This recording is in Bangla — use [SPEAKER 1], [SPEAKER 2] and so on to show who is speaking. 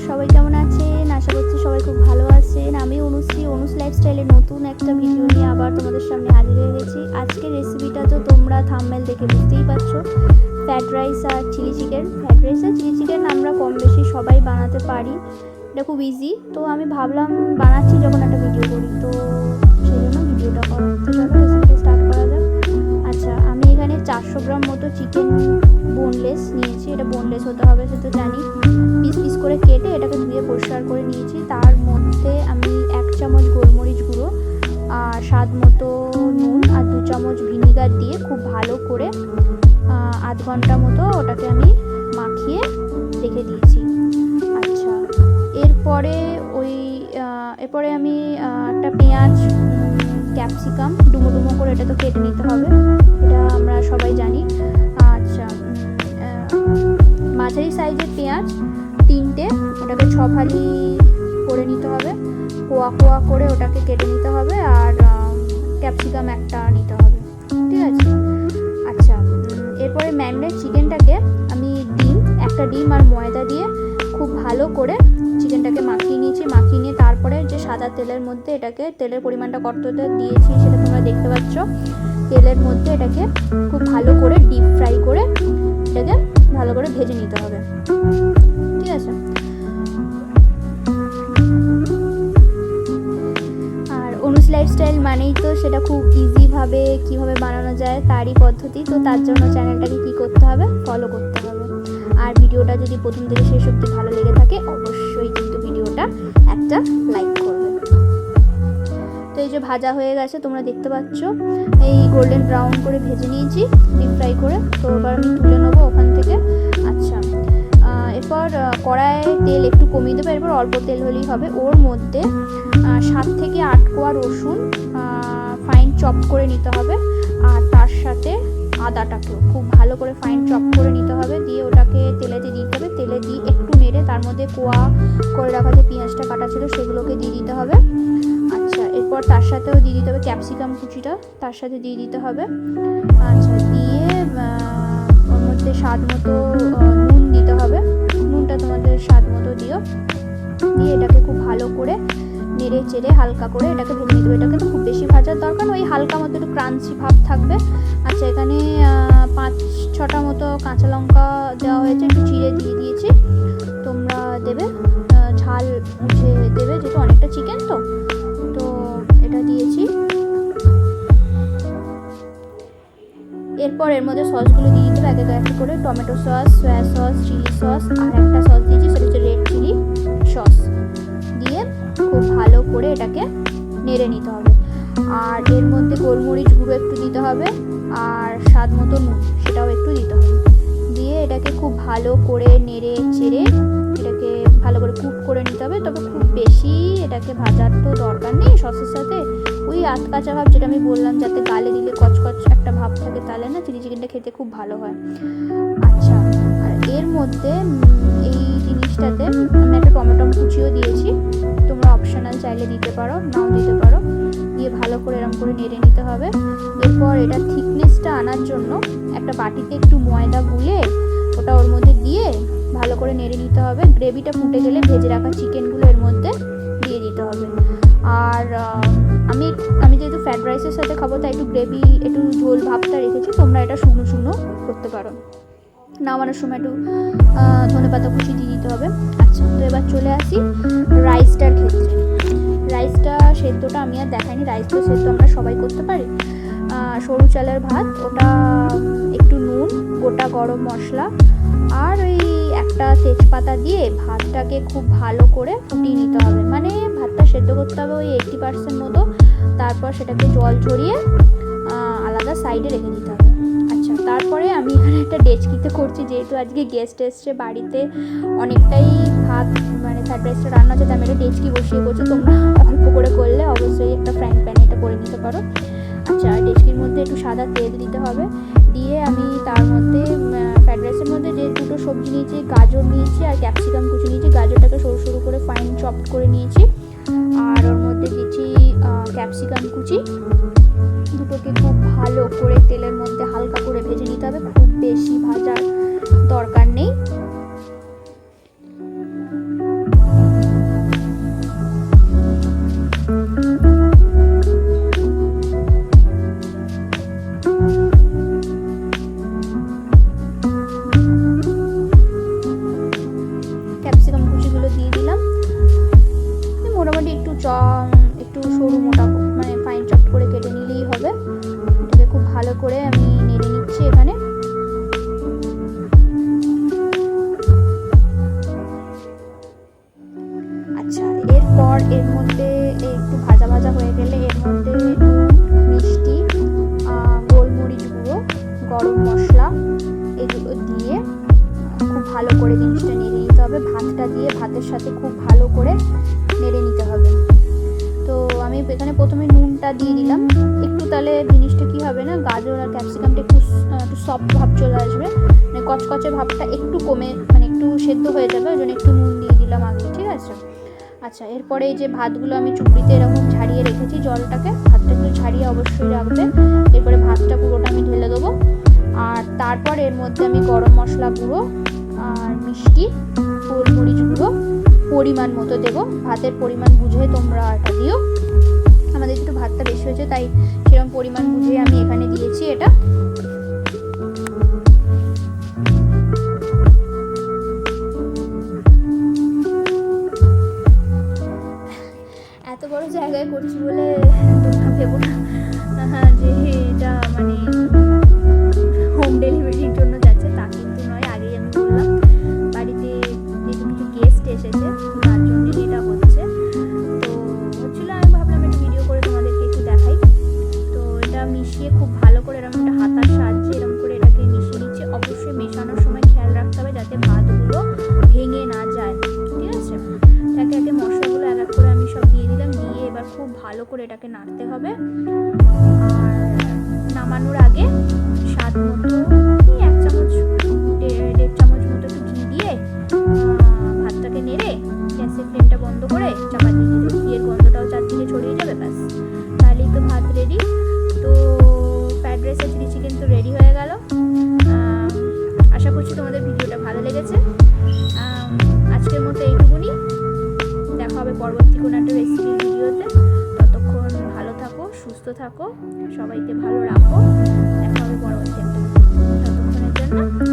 [SPEAKER 1] সবাই কেমন আছেন? আশা করছি সবাই খুব ভালো আছেন। আমি অনুশ্রী, অনুস লাইফস্টাইলের নতুন একটা ভিডিও নিয়ে আবার তোমাদের সামনে হাজির হয়ে গেছি। আজকের রেসিপিটা তো তোমরা থাম্বনেল দেখে বুঝতেই পারছো, ফ্রাইড রাইস আর চিলি চিকেন। ফ্রাইড রাইস আর চিলি চিকেন আমরা কম বেশি সবাই বানাতে পারি, এটা খুব ইজি। তো আমি ভাবলাম বানাচ্ছি যখন একটা ভিডিও করি, তো সেই জন্য ভিডিওটা করা। তো চলো রেসিপিটা স্টার্ট করা যাক। আচ্ছা, আমি এখানে 400 গ্রাম মতো চিকেন বোনলেস নিয়েছি। এটা বোনলেস হতে হবে সে তো জানি। পিস পিস করে কেটে এটাকে ধুয়ে পরিষ্কার করে নিয়েছি। তার মধ্যে আমি 1 চামচ গোলমরিচ গুঁড়ো আর স্বাদ মতো নুন আর 2 চামচ ভিনিগার দিয়ে খুব ভালো করে আধ ঘন্টা মতো ওটাকে আমি মাখিয়ে রেখে দিয়েছি। আচ্ছা, এরপরে আমি একটা পেঁয়াজ, ক্যাপসিকাম ডুমো ডুমো করে এটা তো কেটে নিতে হবে, এটা আমরা সবাই জানি। আচ্ছা, মাঝারি সাইজের পেঁয়াজ 3টে, ওটাকে 6 ফালি করে নিতে হবে, কোয়া কোয়া করে ওটাকে কেটে নিতে হবে। আর ক্যাপসিকাম একটা নিতে হবে, ঠিক আছে। আচ্ছা, এরপরে ম্যারিনেট চিকেনটাকে আমি একটা ডিম আর ময়দা দিয়ে খুব ভালো করে চিকেনটাকে মাখিয়ে নিয়েছি। মাখিয়ে নিয়ে তারপরে যে সাদা তেলের মধ্যে এটাকে, তেলের পরিমাণটা কতটা দিয়েছি সেটা তোমরা দেখতে পাচ্ছ, তেলের মধ্যে এটাকে খুব ভালো করে ডিপ ফ্রাই করে এটাকে ভালো করে ভেজে নিতে হবে, ঠিক আছে। আর অনুস লাইফস্টাইল মানেই তো সেটা খুব ইজিভাবে কীভাবে বানানো যায় তারই পদ্ধতি। তো তার জন্য চ্যানেলটাকে কী করতে হবে, ফলো করতে হবে। আর ভিডিওটা যদি প্রথম থেকে শেষ অবধি ভালো লেগে থাকে অবশ্যই কিন্তু ভিডিওটা একটা লাইক করবে। তো এই যে ভাজা হয়ে গেছে তোমরা দেখতে পাচ্ছ, এই গোল্ডেন ব্রাউন করে ভেজে নিয়েছি ডিপ ফ্রাই করে। তো এবার আমি তুলে নেবো ওখান থেকে। আচ্ছা, এরপর কড়াইয়ে তেল একটু কমিয়ে দেবো, এরপর অল্প তেল হলেই হবে। ওর মধ্যে 7 থেকে 8 কোয়া রসুন ফাইন চপ করে নিতে হবে, আর তার সাথে আদাটাকেও খুব ভালো করে ফাইন চপ করে নিতে হবে। দিয়ে ওটাকে তেলেতে দিতে হবে, তেলে দিয়ে একটু নেড়ে তার মধ্যে কোয়া করে রাখা যে পেঁয়াজটা কাটা ছিল সেগুলোকে দিয়ে দিতে হবে। আচ্ছা, এরপর তার সাথেও দিয়ে দিতে হবে ক্যাপসিকাম কুচিটা, তার সাথে দিয়ে দিতে হবে। আচ্ছা, দিয়ে ওর মধ্যে স্বাদ মতো নুন দিতে হবে, নুনটা তোমাদের স্বাদ মতো দিও। দিয়ে এটাকে খুব ভালো করে নেড়ে চেড়ে হালকা করে এটাকে ভেজে নিতে হবে। এটাকে তো খুব বেশি ভাজার দরকার, ওই হালকা মতো একটু ক্রাঞ্চি ভাব থাকবে। আচ্ছা, এখানে 5-6টা মতো কাঁচা লঙ্কা দেওয়া হয়েছে, একটু চিড়ে দিয়ে দিয়েছি। তোমরা দেবে ঝাল বুঝে দেবে, যেহেতু অনেকটা চিকেন তো এটা দিয়েছি। এরপর এর মধ্যে সসগুলো দিয়ে দিতে হবে এক এক করে। Tomato sauce, soya sauce, chilli sauce, আর একটা সস দিয়েছি সেটা হচ্ছে রেড চিলি সস। দিয়ে খুব ভালো করে এটাকে নেড়ে নিতে হবে। আর এর মধ্যে গোলমরিচ গুঁড়ো একটু দিতে হবে, আর স্বাদ মতো নুন সেটাও একটু দিতে হবে। দিয়ে এটাকে খুব ভালো করে নেড়ে চেড়ে এটাকে ভালো করে কুক করে নিতে হবে। তবে খুব বেশি এটাকে ভাজার তো দরকার নেই, সসের সাথে ওই আধ কাঁচা ভাব যেটা আমি বললাম, যাতে গালে দিলে কচকচ একটা ভাব থাকে, তাহলে না চিলি চিকেনটা খেতে খুব ভালো হয়। আচ্ছা, আর এর মধ্যে এই জিনিসটাতে আমি একটা টমেটো কুচিও দিয়েছি, তোমরা অপশনাল চাইলে দিতে পারো, নাও দিতে পারো। দিয়ে ভালো করে এরকম করে নেড়ে নিতে হবে। এরপর এটা থিকনেসটা আনার জন্য একটা বাটিতে একটু ময়দা গুলে ওটা ওর মধ্যে দিয়ে ভালো করে নেড়ে নিতে হবে। গ্রেভিটা ফুটে গেলে ভেজে রাখা চিকেনগুলো এর মধ্যে দিয়ে দিতে হবে। আর আমি যেহেতু ফ্রাইড রাইসের সাথে খাবো তাই একটু গ্রেভি, একটু ঝোল ভাবটা রেখেছি। তোমরা এটা শুকনো শুকনো করতে পারো, নামানোর সময় একটু ধনেপাতা কুচি দিয়ে দিতে হবে। আচ্ছা, তো এবার চলে আসি রাইসটার ক্ষেত্রে। রাইসটা সেদ্ধটা আমি আর দেখাইনি, রাইস তো সেদ্ধ আমরা সবাই করতে পারি। সরু চালের ভাত, ওটা একটু নুন, গোটা গরম মশলা আর ওই একটা তেজপাতা দিয়ে ভাতটাকে খুব ভালো করে ফুটিয়ে নিতে হবে। মানে ভাতটা সেদ্ধ করতে হবে ওই 80% মতো, তারপর সেটাকে জল ঝরিয়ে আলাদা সাইডে রেখে দিতে হবে। আচ্ছা, তারপরে আমি এখানে একটা ডেচকিতে করছি, যেহেতু আজকে গেস্ট এসছে বাড়িতে, অনেকটাই ভাত মানে ফ্রাইড রাইসটা রান্না হচ্ছে, আমি একটা ডেচকি বসিয়ে করছি। তোমরা অল্প করে করলে অবশ্যই একটা ফ্রাইং প্যানে এটা করে নিতে পারো। আচ্ছা, ডেচকির মধ্যে একটু সাদা তেল দিতে হবে। দিয়ে আমি তার মধ্যে ফ্রাইড রাইসের মধ্যে যে 2টো সবজি নিয়েছি, গাজর নিয়েছি আর ক্যাপসিকাম কুচি নিয়েছি। গাজরটাকে সরু সরু করে ফাইন চপ করে নিয়েছি, আর ওর মধ্যে দিয়েছি ক্যাপসিকাম কুচি। দুটোকে খুব ভালো করে তেলের মধ্যে হালকা করে ভেজে নিতে হবে, খুব বেশি ভাজার দরকার নেই। একটু সরু মোটা মানে ফাইন চপ করে কেটে নিলেই হবে। এটাকে খুব ভালো করে আমি নেড়ে নিচ্ছি এখানে। আচ্ছা, এরপর এর মধ্যে একটু ভাজা ভাজা হয়ে গেলে এর মধ্যে মিষ্টি, গোলমরিচ গুঁড়ো, গরম মশলা এগুলো দিয়ে খুব ভালো করে জিনিসটা নেড়ে নিতে হবে। ভাতটা দিয়ে ভাতের সাথে খুব ভালো করে নেড়ে নিতে হবে। তো আমি এখানে প্রথমে নুনটা দিয়ে দিলাম একটু, তাহলে জিনিসটা কি হবে না, গাজর আর ক্যাপসিকামটা একটু সফট ভাব চলে আসবে, মানে কচকচে ভাবটা একটু কমে মানে একটু সেদ্ধ হয়ে যাবে, ওই জন্য একটু নুন দিয়ে দিলাম আগে, ঠিক আছে। আচ্ছা, এরপরে এই যে ভাতগুলো আমি চুপড়িতে এরকম ঝাড়িয়ে রেখেছি জলটাকে, ভাতটা একটু ঝাড়িয়ে অবশ্যই রাখবে। এরপরে ভাতটা পুরোটা আমি ঢেলে দেবো। আর তারপর এর মধ্যে আমি গরম মশলা গুঁড়ো আর মিষ্টি, গোলমরিচ গুঁড়ো পরিমাণ মতো দেবো। ভাতের পরিমাণ বুঝে তোমরা এটা দিও। আমাদের একটু ভাতটা বেশি হয়েছে তাই সেরকম পরিমাণ বুঝে আমি এখানে দিয়েছি এটা। এত বড় জায়গায় করছি বলে তোমরা ভেবো না যে এটা মানে হোম ডেলিভারির জন্য যাচ্ছে, তা কিন্তু নয়। আগেই আমি বললাম বাড়িতে যেহেতু কিছু গেস্ট এসেছে তার জন্য এটা হচ্ছে। তো হচ্ছিল, আমি ভাবলাম একটু ভিডিও করে তোমাদেরকে একটু দেখাই। তো এটা মিশিয়ে খুব ভালো করে এরকম একটা হাতার সাহায্যে এরকম করে এটাকে মিশিয়ে নিচ্ছে। অবশ্যই মেশানোর সময় খেয়াল রাখতে হবে যাতে ভাতগুলো ভেঙে না যায়, ঠিক আছে। একে একে মশলাগুলো এক এক করে আমি সব দিয়ে দিলাম, দিয়ে এবার খুব ভালো করে এটাকে নাড়তে হবে। আর নামানোর আগে স্বাদ মতো 1 চামচ 1.5 চামচ মতো একটু ঘি দিয়ে ভাতটাকে নেড়ে গ্যাসের ফ্লেমটা বন্ধ করে চাপা দিয়ে দিলে ঘিয়ের গন্ধটাও চারদিকে ছড়িয়ে যাবে, ব্যাস তাহলেই তো ভাত রেডি। তো ফ্রাইড রাইস আর চিলি চিকেন তো রেডি হয়ে গেল। আশা করছি তোমাদের ভিডিওটা ভালো লেগেছে। আজকের মতো এইটুকুনি, দেখা হবে পরবর্তী কোনো একটা রেসিপির ভিডিওতে। ততক্ষণ ভালো থাকো, সুস্থ থাকো, সবাইকে ভালো রাখো। দেখা হবে পরবর্তী একটা, ততক্ষণের জন্য